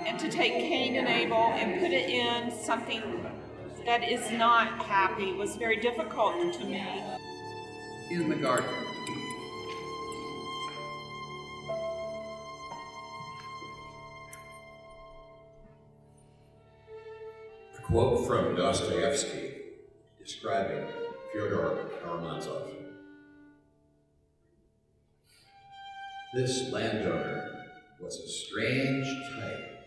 and to take Cain and Abel and put it in something that is not happy was very difficult to me. In the garden. A quote from Dostoevsky describing Fyodor Karamazov. This landowner was a strange type,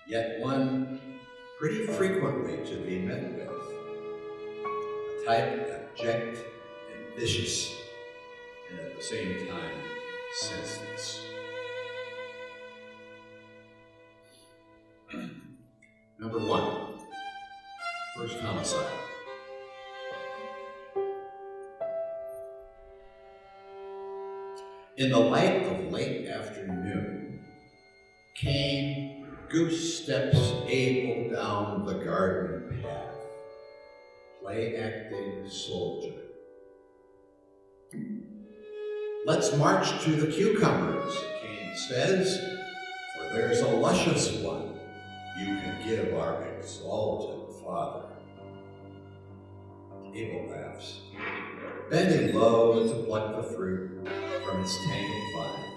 yet one pretty frequently to be met with. A type abject and vicious, and at the same time senseless. Number 1, first homicide. In the light of late afternoon, Cain goose steps Abel down the garden path, play-acting soldier. Let's march to the cucumbers, Cain says, for there's a luscious one you can give our exalted father. Abel laughs, bending low to pluck the fruit from its tangled vine.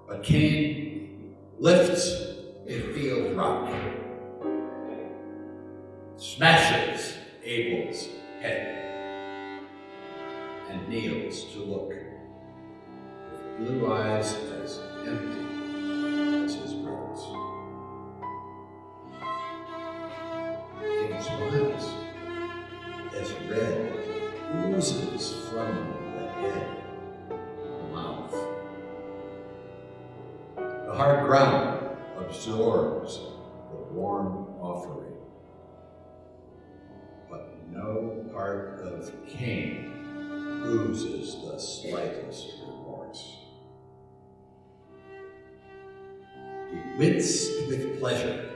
But Cain lifts a field rock, smashes Abel's head, and kneels to look, with blue eyes as empty as his brother's. Cain smiles as red oozes from the head, the mouth. The hard ground absorbs the warm offering, but no part of Cain oozes the slightest remorse. He winced with pleasure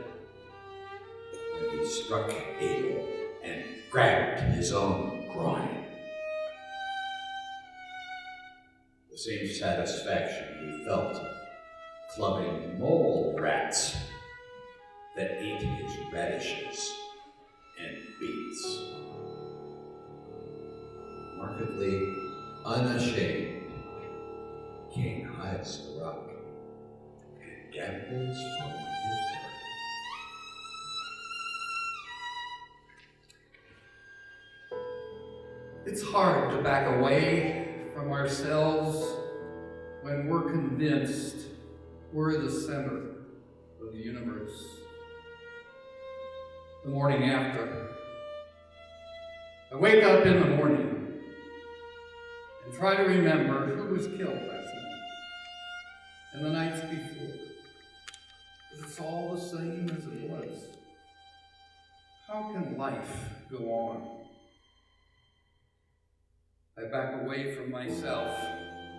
when he struck Abel and grabbed his own groin. The same satisfaction he felt clubbing mole rats that ate his radishes and beets. Markedly unashamed, Cain hides the rock and gambles from his turn. It's hard to back away from ourselves when we're convinced we're the center of the universe. The morning after, I wake up in the morning and try to remember who was killed last night and the nights before. Because it's all the same as it was. How can life go on? I back away from myself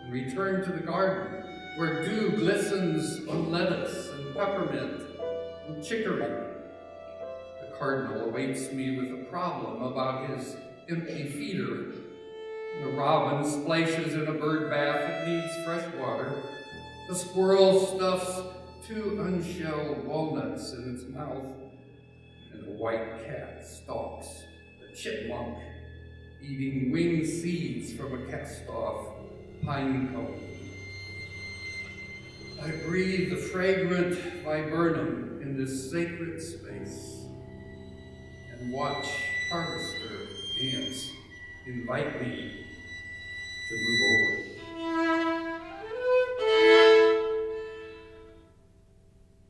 and return to the garden where dew glistens on lettuce and peppermint and chicory. The cardinal awaits me with a problem about his empty feeder. The robin splashes in a bird bath that needs fresh water. The squirrel stuffs 2 unshelled walnuts in its mouth. And the white cat stalks a chipmunk eating winged seeds from a cast-off pine cone. I breathe the fragrant viburnum in this sacred space and watch harvester ants invite me to move over.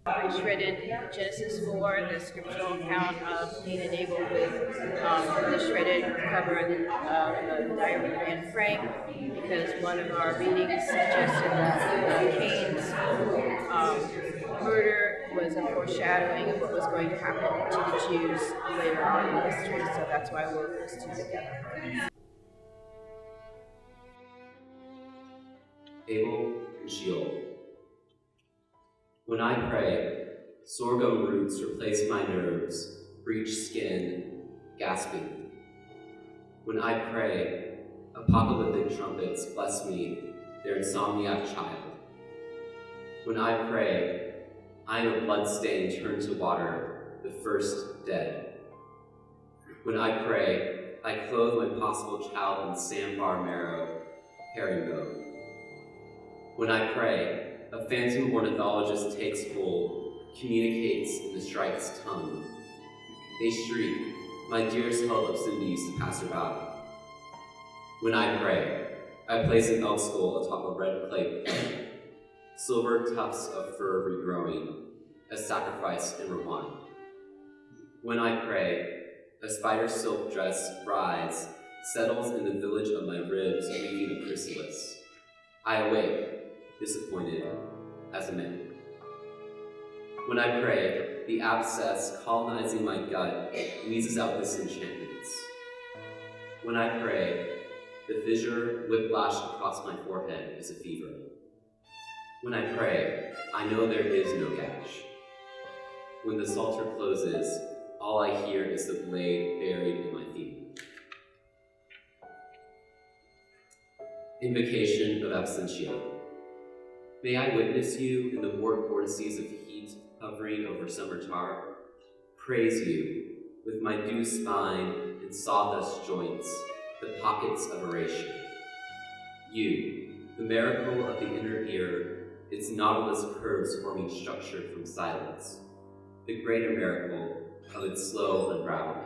I shredded Genesis 4, the scriptural account of Cain and Abel with the shredded cover of the diary of Anne Frank, because one of our readings suggested that Cain's murder was a foreshadowing of what was going to happen to the Jews later on in history, so that's why we'll put those two together. Abel and Sheol. When I pray, sorghum roots replace my nerves, breached skin, gasping. When I pray, apocalyptic trumpets bless me, their insomniac child. When I pray, I am a blood stain turned to water, the first dead. When I pray, I clothe my possible child in sandbar marrow, herringbone. When I pray, a phantom ornithologist takes hold, communicates in the shrike's tongue. They shriek, my dearest held obscenities to passerby. When I pray, I place an elk skull atop a red clay pit, silver tufts of fur regrowing, a sacrifice in rewind. When I pray, a spider silk dress rides, settles in the village of my ribs, weaving a chrysalis. I awake, disappointed, as a man. When I pray, the abscess colonizing my gut wheezes out disenchantments. When I pray, the fissure whiplash across my forehead is a fever. When I pray, I know there is no gash. When the psalter closes, all I hear is the blade buried in my feet. Invocation of Absentia. May I witness you in the warm vortices of heat hovering over summer tar, praise you with my dew spine and sawdust joints, the pockets of oration. You, the miracle of the inner ear, its nautilus curves forming structure from silence, the greater miracle of its slow unraveling.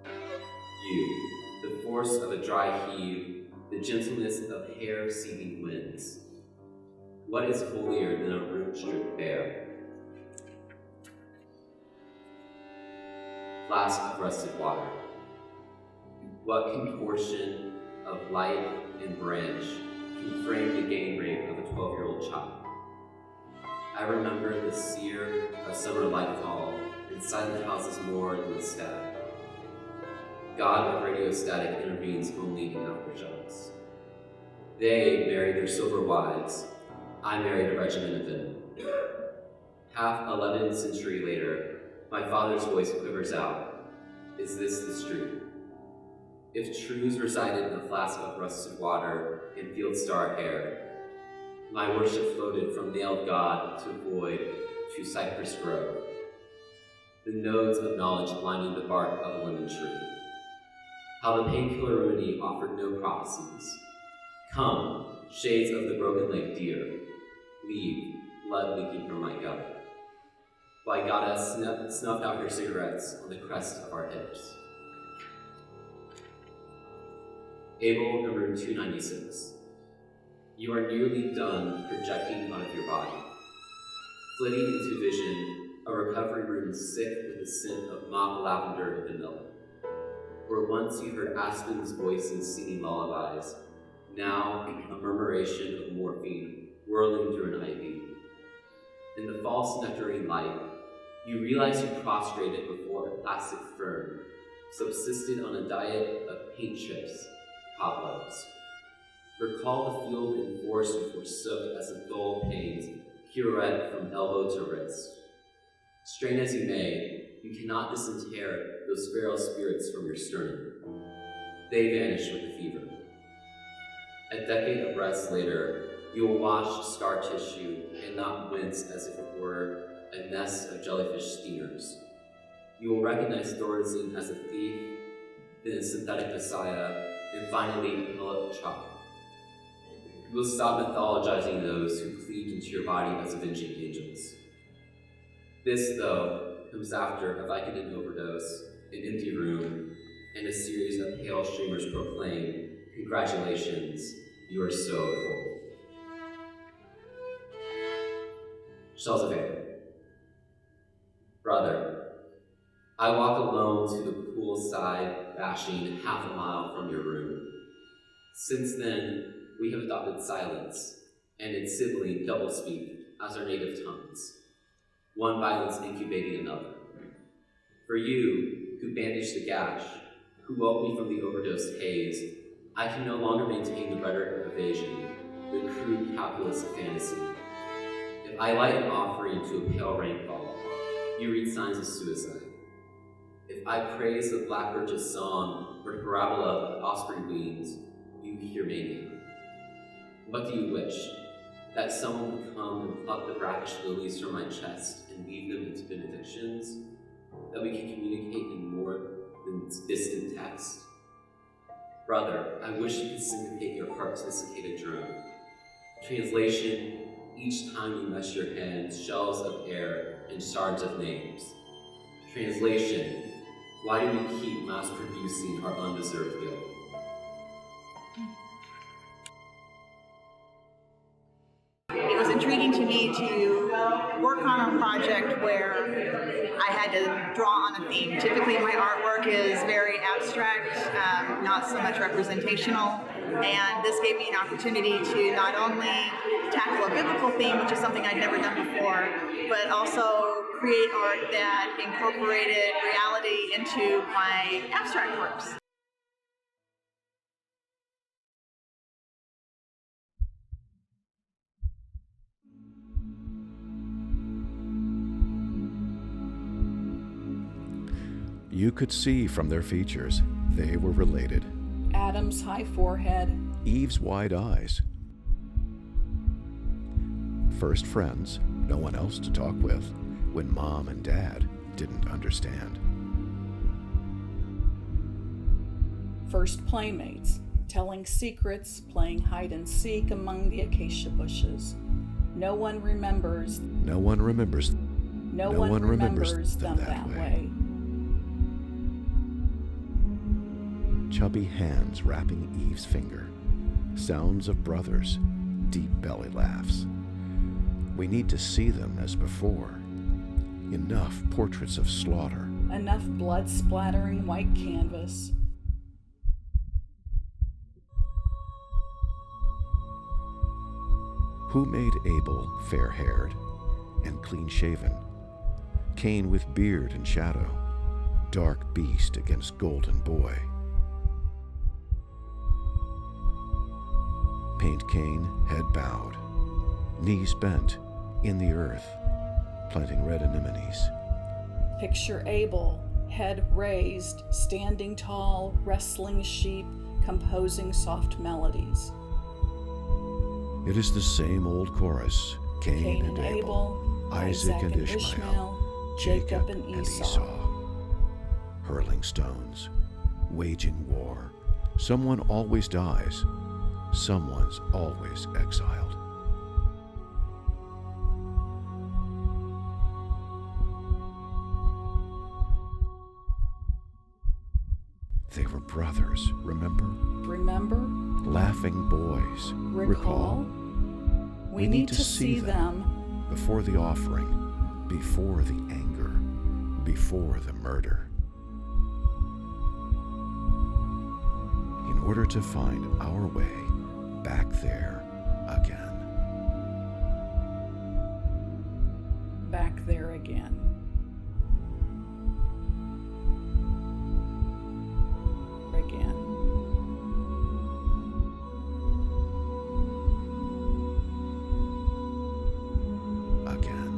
You, the force of a dry heave, the gentleness of hair-seething winds. What is holier than a root stripped bare? Flask of rusted water. What contortion of light and branch can frame the gang rape of a 12-year-old child? I remember the sear of summer lightfall and silent houses more than the sky. God of radiostatic intervenes only in aftershocks. They married their silver wives. I married a regiment of them. Half 11th century later, my father's voice quivers out. Is this the street? If truths resided in a flask of rusted water and field star air, my worship floated from nailed God to void to cypress grove, the nodes of knowledge lining the bark of a lemon tree. How the painkiller remedy offered no prophecies. Come, shades of the broken-legged deer, leave, blood leaking from my gut. Why goddess snuffed out her cigarettes on the crest of our hips. Abel, number 296. You are nearly done projecting out of your body, flitting into vision, a recovery room sick with the scent of mock lavender and vanilla. Where once you heard aspens' voices singing lullabies, now a murmuration of morphine whirling through an ivy. In the false nectarine light, you realize you prostrated before a plastic fern, subsisted on a diet of paint chips, cobwebs. Recall the field and forest you forsook as the dull pains pirouette from elbow to wrist. Strain as you may, you cannot disinter those feral spirits from your sternum. They vanish with the fever. A decade of rest later, you will wash scar tissue and not wince as if it were a nest of jellyfish steamers. You will recognize Thorazine as a thief, then a synthetic messiah, and finally a pellet child. You will stop mythologizing those who cleaved into your body as avenging angels. This, though, comes after a Vicodin overdose, an empty room, and a series of pale streamers proclaim, congratulations, you are so cold. Shells of Abel. Brother, I walk alone to the poolside, bashing half a mile from your room. Since then, we have adopted silence, and its sibling doublespeak as our native tongues, one violence incubating another. For you, who bandaged the gash, who woke me from the overdose haze, I can no longer maintain the rhetoric of evasion, the crude calculus of fantasy. If I light an offering to a pale rainfall, you read signs of suicide. If I praise the blackbirch's song or parabola of osprey wings, you hear mania. What do you wish? that someone would come and pluck the brackish lilies from my chest and weave them into benedictions, that we can communicate in more than distant text. Brother, I wish you could syncopate your heart's desiccated drum. Translation, each time you mesh your hands, shells of air and shards of names. Translation, why do we keep mass producing our undeserved guilt? It was intriguing to me to work on a project where I had to draw on a theme. Typically my artwork is very abstract, not so much representational, and this gave me an opportunity to not only tackle a biblical theme, which is something I'd never done before, but also create art that incorporated reality into my abstract works. You could see from their features they were related. Adam's high forehead, Eve's wide eyes. First friends, no one else to talk with when Mom and Dad didn't understand. first playmates, telling secrets, playing hide and seek among the acacia bushes. No one remembers. No one remembers. No one remembers them that way. Chubby hands wrapping Eve's finger. Sounds of brothers. Deep belly laughs. We need to see them as before. Enough portraits of slaughter. Enough blood splattering white canvas. Who made Abel fair-haired and clean-shaven? Cain with beard and shadow, dark beast against golden boy. Paint Cain, head bowed, knees bent, in the earth, planting red anemones. Picture Abel, head raised, standing tall, wrestling sheep, composing soft melodies. It is the same old chorus, Cain and Abel, Isaac and Ishmael, Jacob and Esau. Hurling stones, waging war. Someone always dies. Someone's always exiled. They were brothers, remember? Remember? Laughing boys. Recall? We need to see them before the offering, before the anger, before the murder. In order to find our way back there again. back there again. Again. Again.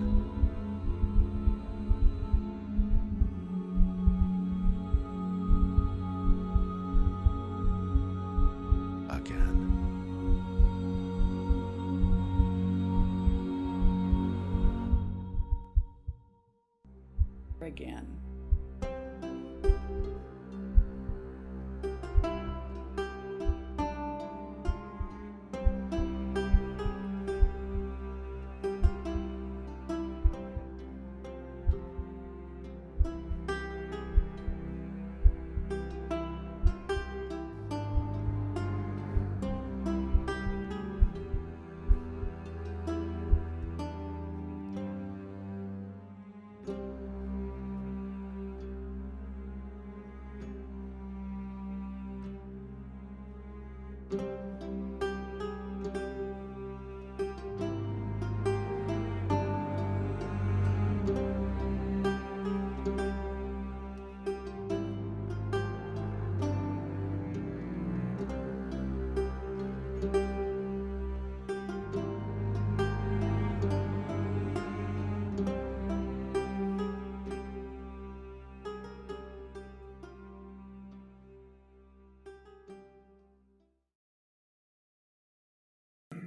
Again. Again.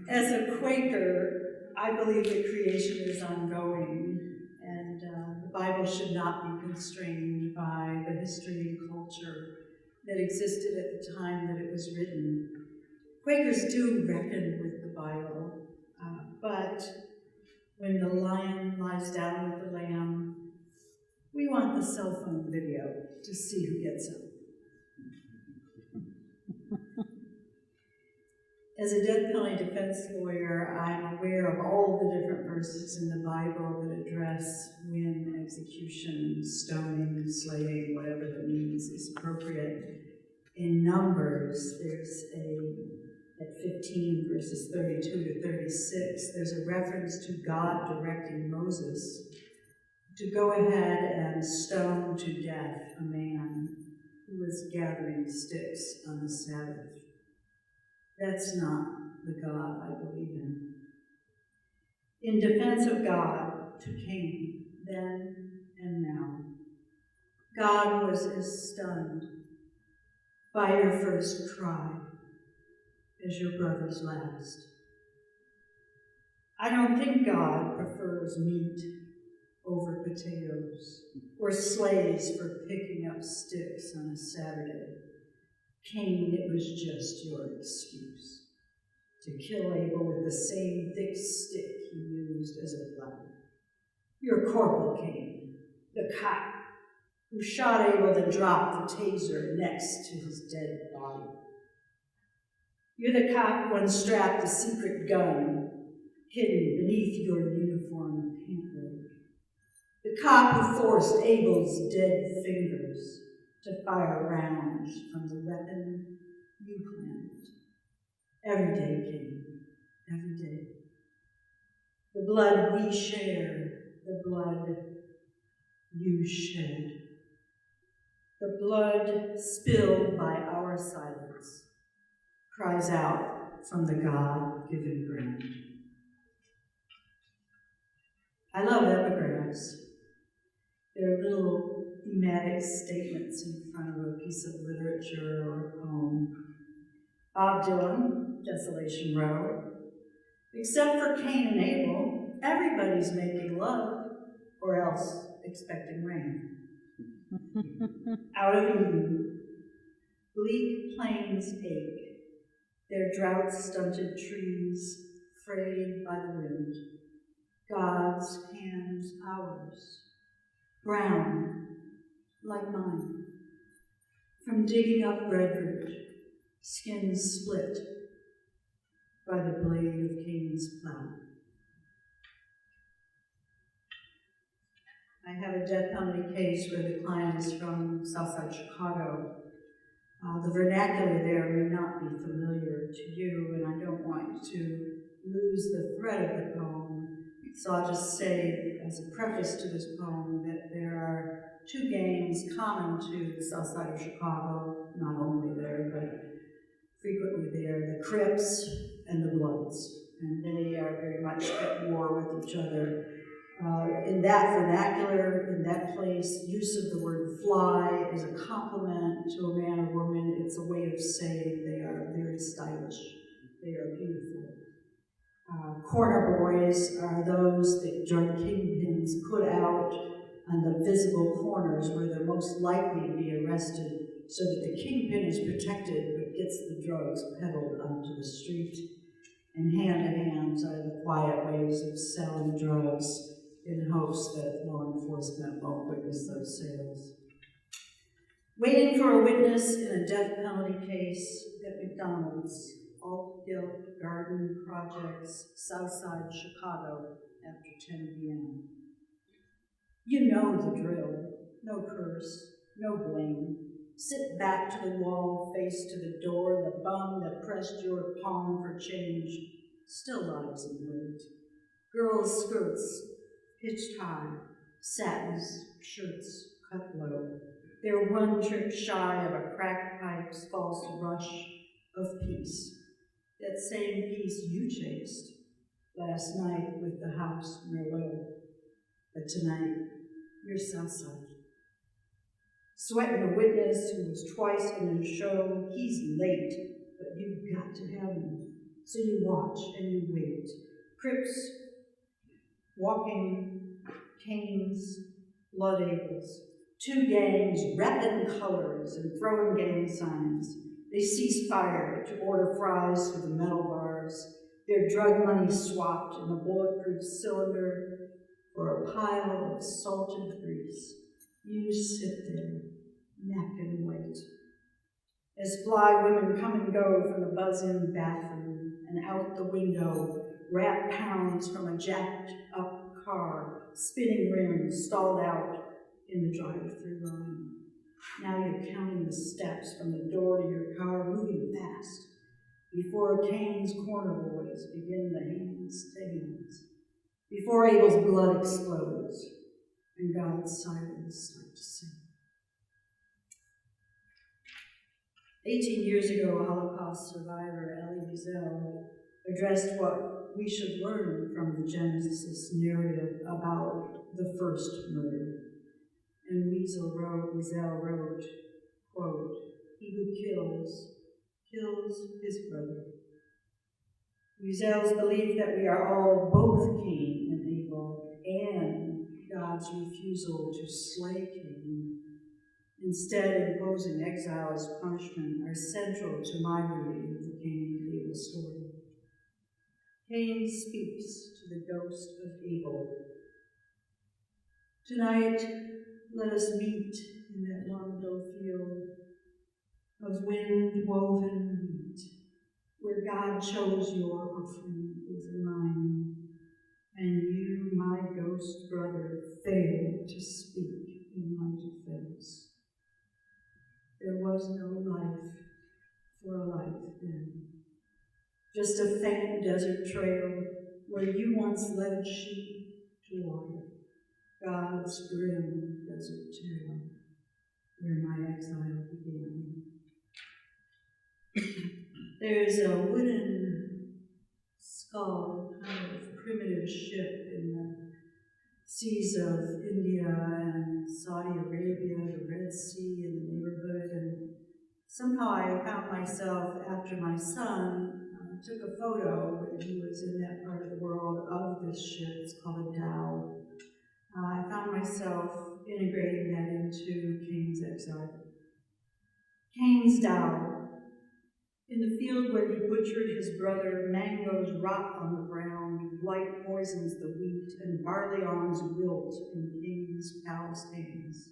As a Quaker, I believe that creation is ongoing, and the Bible should not be constrained by the history and culture that existed at the time that it was written. Quakers do reckon with the Bible, but when the lion lies down with the lamb, we want the cell phone video to see who gets up. As a death penalty defense lawyer, I'm aware of all the different verses in the Bible that address when execution, stoning, slaying, whatever that means, is appropriate. In Numbers, there's at 15 verses 32 to 36, there's a reference to God directing Moses to go ahead and stone to death a man who was gathering sticks on the Sabbath. That's not the God I believe in. In defense of God to Cain, then and now, God was as stunned by your first cry as your brother's last. I don't think God prefers meat over potatoes or slaves for picking up sticks on a Saturday. Cain, it was just your excuse to kill Abel with the same thick stick he used as a plow. You're Corporal Cain, the cop who shot Abel then dropped the taser next to his dead body. You're the cop who unstrapped the secret gun hidden beneath your uniform pant leg. The cop who forced Abel's dead fingers to fire rounds from the weapon you planted. Every day, Cain, every day. The blood we share, the blood you shed. The blood spilled by our silence cries out from the God-given ground. I love epigraphs. They're little thematic statements in front of a piece of literature or a poem. Bob Dylan, Desolation Row. Except for Cain and Abel, everybody's making love, or else expecting rain. Out of Eden, bleak plains ache, their drought-stunted trees frayed by the wind. God's hands ours, brown like mine. From digging up breadroot, skins split by the blade of Cain's plow. I have a death penalty case where the client is from Southside Chicago. The vernacular there may not be familiar to you, and I don't want to lose the thread of the poem. So I'll just say, as a preface to this poem, that there are two gangs common to the south side of Chicago, not only there, but frequently there, the Crips and the Bloods. And they are very much at war with each other. In that vernacular, in that place, use of the word fly is a compliment to a man or woman. It's a way of saying they are very stylish. They are beautiful. Corner boys are those that drug kingpins put out on the visible corners where they're most likely to be arrested so that the kingpin is protected but gets the drugs peddled onto the street. And hand-to-hands are the quiet ways of selling drugs in hopes that law enforcement won't witness those sales. Waiting for a witness in a death penalty case at McDonald's, Oak Hill Garden Projects, Southside Chicago, after 10 p.m. You know the drill. No curse, no blame. Sit back to the wall, face to the door. The bum that pressed your palm for change still lies in wait. Girls' skirts pitched high, satins, shirts cut low. They're one trick shy of a crack pipe's false rush of peace. That same peace you chased last night with the house Merlot. But tonight, you're Southside. Sweating a witness who was twice in a show. He's late, but you've got to have him. So you watch and you wait. Crips walking Cain's, blood Abel's. Two gangs, repping colors and throwing gang signs. They cease fire to order fries through the metal bars, their drug money swapped in the bulletproof cylinder for a pile of salted grease. You sit there, neck and wait. As fly women come and go from the buzz-in bathroom and out the window, rat pounds from a jacked-up car, spinning rims stalled out in the drive-through line. Now you're counting the steps from the door to your car, moving fast, before Cain's corner boys begin the hands to hands, before Abel's blood explodes and God's silence starts to sing. 18 years ago, Holocaust survivor Elie Wiesel addressed what we should learn from the Genesis narrative about the first murder. And Wiesel wrote, quote, "He who kills his brother." Wiesel's belief that we are all both Cain and Abel, and God's refusal to slay Cain, instead imposing exile as punishment, are central to my reading of the Cain and Abel story. Cain speaks to the ghost of Abel. Tonight, let us meet in that Mondo field of wind-woven wheat, where God chose your offering over mine, and you, my ghost brother, failed to speak in my defense. There was no life for a life then, just a faint desert trail where you once led sheep to water. God's grim desert trail, where my exile began. There's a wooden skull, kind of primitive ship in the seas of India and Saudi Arabia, the Red Sea in the neighborhood, and somehow I found myself, after my son took a photo when he was in that part of the world of this ship. It's called a dhow. I found myself integrating that into Cain's exile. Cain's dhow. In the field where he butchered his brother, mangoes rot on the ground, blight poisons the wheat, and barley awns wilt in Cain's calloused hands.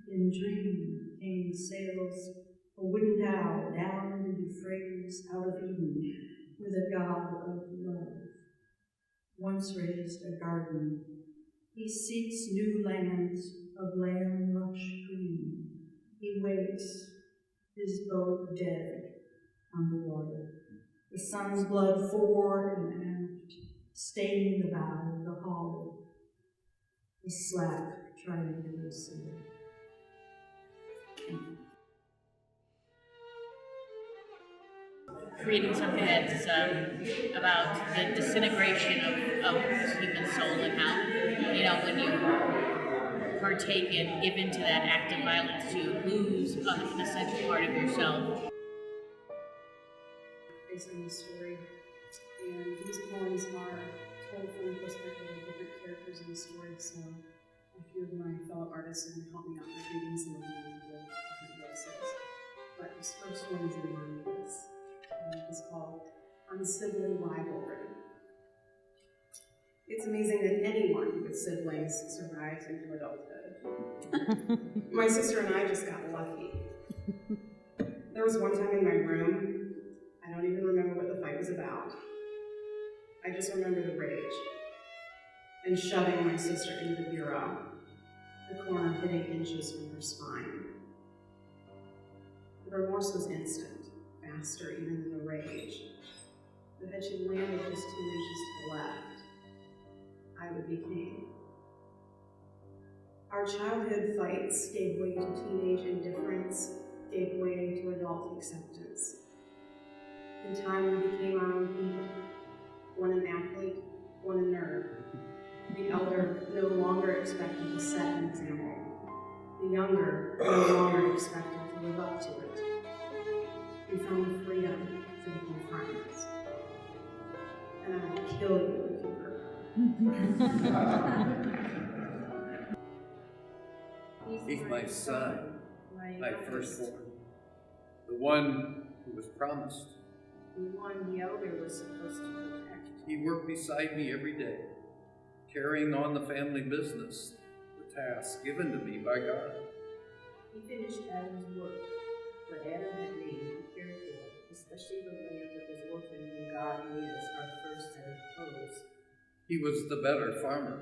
In dream, Cain sails a wooden dhow down the Euphrates out of Eden with a God of love. Once raised a garden, he seeks new lands of lamb lush green. He waits, his boat dead on the water. The sun's blood fore and aft, staining the bow, the hull, the slack triangular sail. Creating something that's about the disintegration of the human soul and how, when you partake and give into that act of violence, you lose an essential part of yourself. Based on the story, and these poems are told from the perspective of different characters in the story, so a few of my fellow artists are going to help me out with reading some of them with different voices. But this first one is in my voice. It's called Unsibling Rivalry. It's amazing that anyone with siblings survives into adulthood. My sister and I just got lucky. There was one time in my room, I don't even remember what the fight was about. I just remember the rage and shoving my sister into the bureau, the corner hitting inches from her spine. The remorse was instant, faster even than the rage. But had she landed just 2 inches to the left, I would be Cain. Our childhood fights gave way to teenage indifference, gave way to adult acceptance. In time, we became our own people. One an athlete, one a nerd. The elder no longer expected to set an example. The younger no longer expected to live up to it. We found freedom to become friends. And I would kill you if you hurt her. He's my son, my firstborn, the one who was promised. The one the elder was supposed to protect. He worked beside me every day, carrying on the family business, the task given to me by God. He finished Adam's work, what Adam had made and cared for, especially the land that was orphaned when God made us our first set of clothes. He was the better farmer,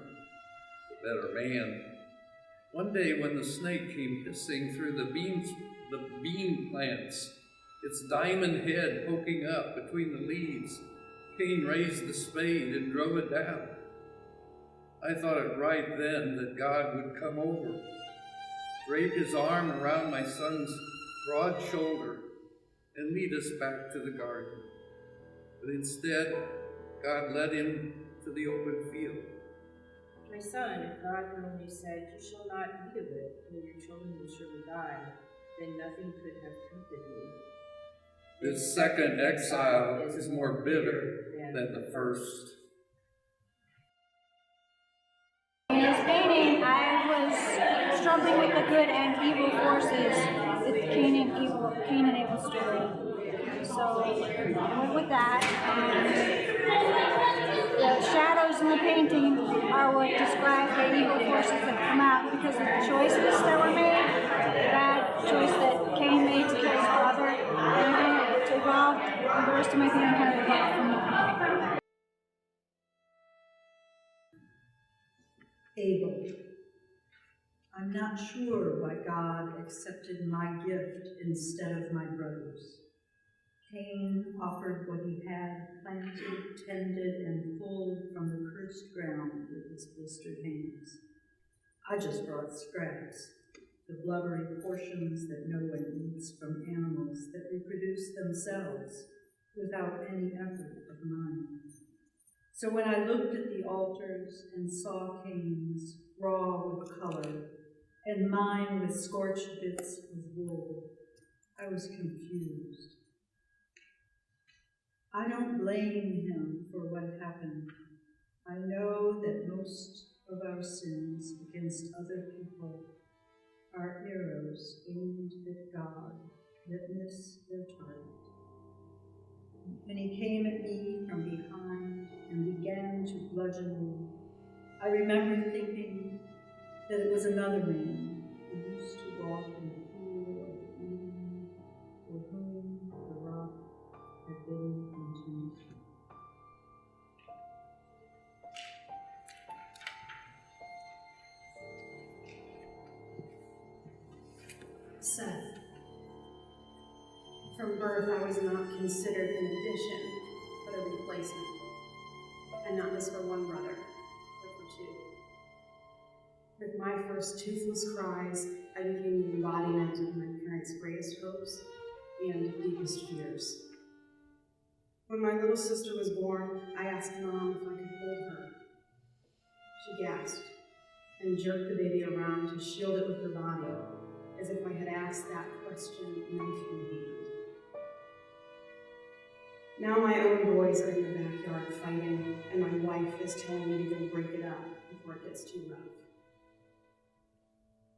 the better man. One day when the snake came hissing through the bean plants, its diamond head poking up between the leaves, Cain raised the spade and drove it down. I thought it right then that God would come over, drape his arm around my son's broad shoulder, and lead us back to the garden. But instead, God led him to the open field. My son, if God had only said, "You shall not eat of it, or your children will surely die," then nothing could have tempted me. This second exile is more bitter than the first. In his painting, I was struggling with the good and evil forces with the Cain and Abel story. So I went with that. The shadows in the painting are what describe the evil forces that come out because of the choices that were made. The bad choice that Cain made to kill his brother, and it evolved. The rest of my painting kind of evolved from that. Abel. I'm not sure why God accepted my gift instead of my brother's. Cain offered what he had planted, tended, and pulled from the cursed ground with his blistered hands. I just brought scraps, the blubbery portions that no one eats from animals that reproduce themselves without any effort of mine. So when I looked at the altars and saw Cain's raw with color and mine with scorched bits of wool, I was confused. I don't blame him for what happened. I know that most of our sins against other people are arrows aimed at God that miss their target. When he came at me from behind and began to bludgeon me, I remember thinking that it was another man who used to walk in the pool of Eden, for whom the rock had been intended. Seth. From birth, I was not considered an addition, but a replacement. And not just for one brother, but for two. With my first toothless cries, I became the embodiment of my parents' greatest hopes and deepest fears. When my little sister was born, I asked Mom if I could hold her. She gasped and jerked the baby around to shield it with her body, as if I had asked that question knife in hand. Now my own boys are in the backyard fighting, and my wife is telling me to go break it up before it gets too rough.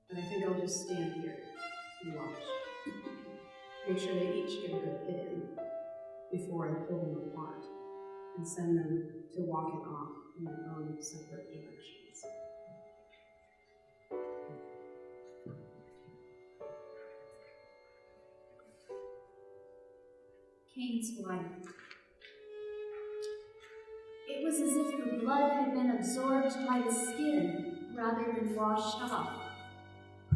But I think I'll just stand here and watch. Make sure they each get a good hit in before I pull them apart and send them to walk it off in their own separate directions. Cain's wife. It was as if the blood had been absorbed by the skin rather than washed off,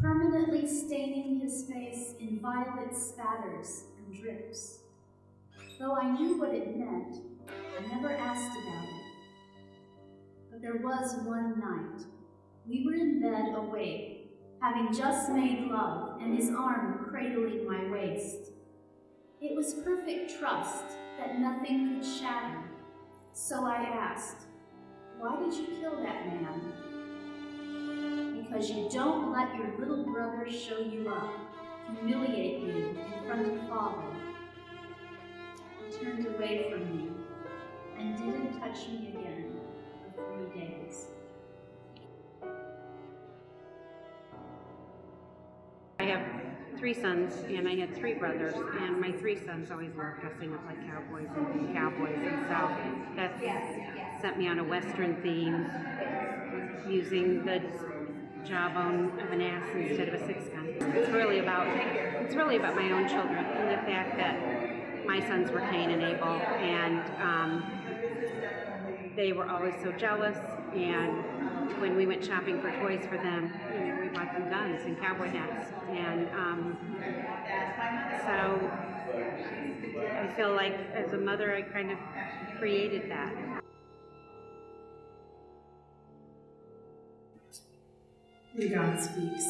permanently staining his face in violet spatters and drips. Though I knew what it meant, I never asked about it. But there was one night. We were in bed awake, having just made love, and his arm cradling my waist. It was perfect trust that nothing could shatter. So I asked, "Why did you kill that man?" "Because you don't let your little brother show you up, humiliate you in front of Father." He turned away from me and didn't touch me again for early days. I have 3 sons, and I had 3 brothers, and my 3 sons always loved dressing up like cowboys and being cowboys, and so that sent me on a Western theme, using the jawbone of an ass instead of a 6-gun. It's really about my own children, and the fact that my sons were Cain and Abel, and they were always so jealous, and when we went shopping for toys for them, we bought them guns and cowboy hats, and so I feel like as a mother I kind of created that. And God speaks.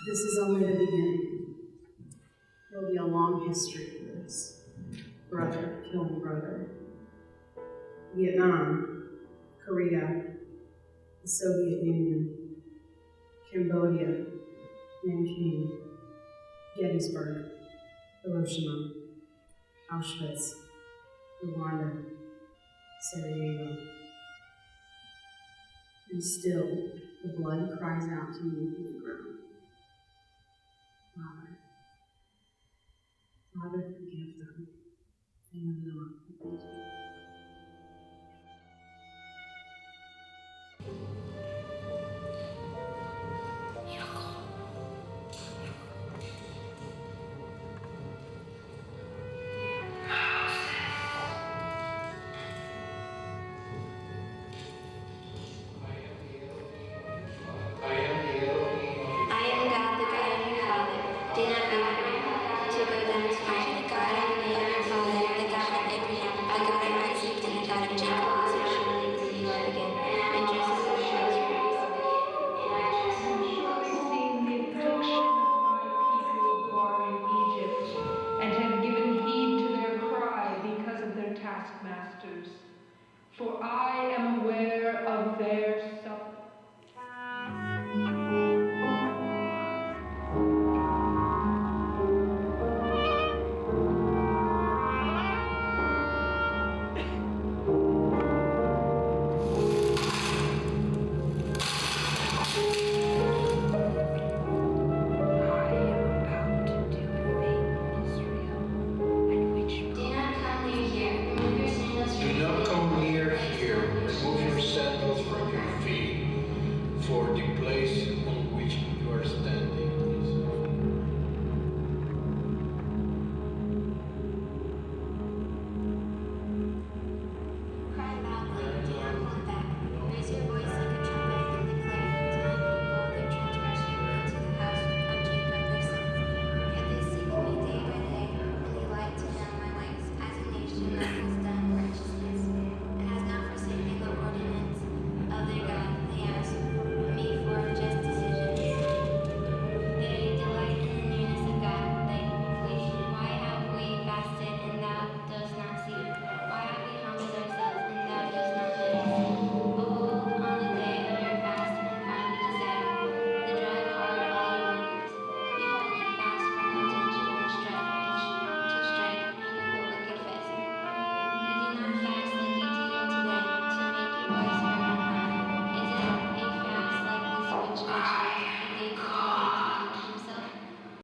This is only the beginning. There'll be a long history for this. Brother killing brother. Vietnam, Korea, the Soviet Union, Cambodia, Nanking, Gettysburg, Hiroshima, Auschwitz, Rwanda, Sarajevo. And still, the blood cries out to me from the ground. Father, Father, forgive them. They know not what they do.